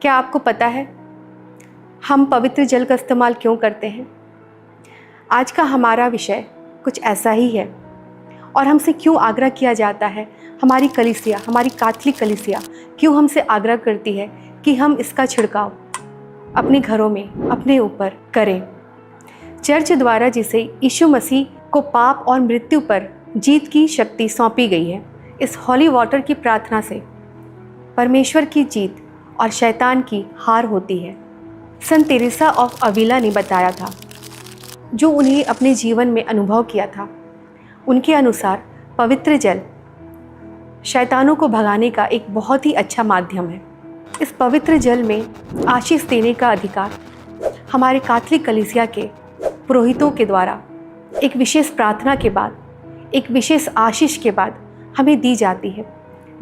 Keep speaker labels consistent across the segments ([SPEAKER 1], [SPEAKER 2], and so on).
[SPEAKER 1] क्या आपको पता है हम पवित्र जल का इस्तेमाल क्यों करते हैं? आज का हमारा विषय कुछ ऐसा ही है और हमसे क्यों आग्रह किया जाता है, हमारी कलीसिया, हमारी कैथोलिक कलीसिया क्यों हमसे आग्रह करती है कि हम इसका छिड़काव अपने घरों में अपने ऊपर करें। चर्च द्वारा जिसे यीशु मसीह को पाप और मृत्यु पर जीत की शक्ति सौंपी गई है, इस हॉली वाटर की प्रार्थना से परमेश्वर की जीत और शैतान की हार होती है। संत तेरेसा ऑफ अविला ने बताया था, जो उन्हें अपने जीवन में अनुभव किया था। उनके अनुसार पवित्र जल शैतानों को भगाने का एक बहुत ही अच्छा माध्यम है। इस पवित्र जल में आशीष देने का अधिकार हमारे कैथोलिक कलीसिया के पुरोहितों के द्वारा एक विशेष प्रार्थना के बाद, एक विशेष आशीष के बाद हमें दी जाती है,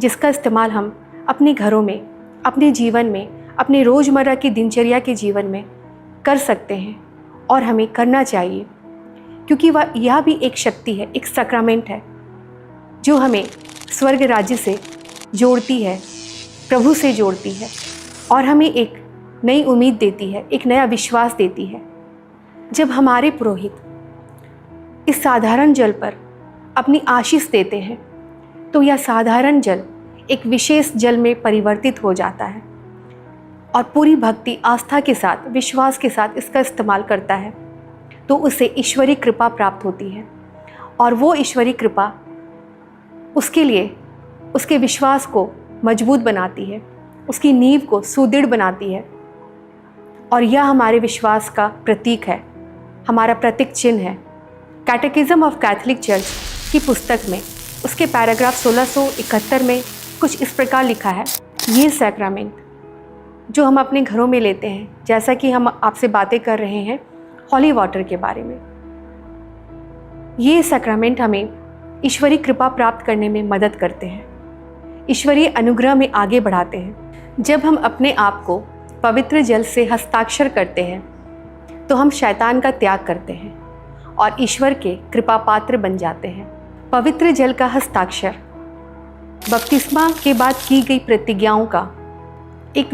[SPEAKER 1] जिसका इस्तेमाल हम अपने घरों में, अपने जीवन में, अपने रोज़मर्रा की दिनचर्या के जीवन में कर सकते हैं और हमें करना चाहिए, क्योंकि यह भी एक शक्ति है, एक सैक्रामेंट है जो हमें स्वर्ग राज्य से जोड़ती है, प्रभु से जोड़ती है और हमें एक नई उम्मीद देती है, एक नया विश्वास देती है। जब हमारे पुरोहित इस साधारण जल पर अपनी आशीष देते हैं तो यह साधारण जल एक विशेष जल में परिवर्तित हो जाता है और पूरी भक्ति, आस्था के साथ, विश्वास के साथ इसका इस्तेमाल करता है तो उसे ईश्वरीय कृपा प्राप्त होती है और वो ईश्वरीय कृपा उसके लिए उसके विश्वास को मजबूत बनाती है, उसकी नींव को सुदृढ़ बनाती है और यह हमारे विश्वास का प्रतीक है, हमारा प्रतीक चिन्ह है। कैटेकिज्म ऑफ कैथोलिक चर्च की पुस्तक में उसके पैराग्राफ 1671 में कुछ इस प्रकार लिखा है, ये सैक्रामेंट जो हम अपने घरों में लेते हैं, जैसा कि हम आपसे बातें कर रहे हैं हॉली वाटर के बारे में, ये सैक्रामेंट हमें ईश्वरीय कृपा प्राप्त करने में मदद करते हैं, ईश्वरीय अनुग्रह में आगे बढ़ाते हैं। जब हम अपने आप को पवित्र जल से हस्ताक्षर करते हैं तो हम शैतान का त्याग करते हैं और ईश्वर के कृपा पात्र बन जाते हैं। पवित्र जल का हस्ताक्षर बपतिस्मा के बाद की गई प्रतिज्ञाओं का एक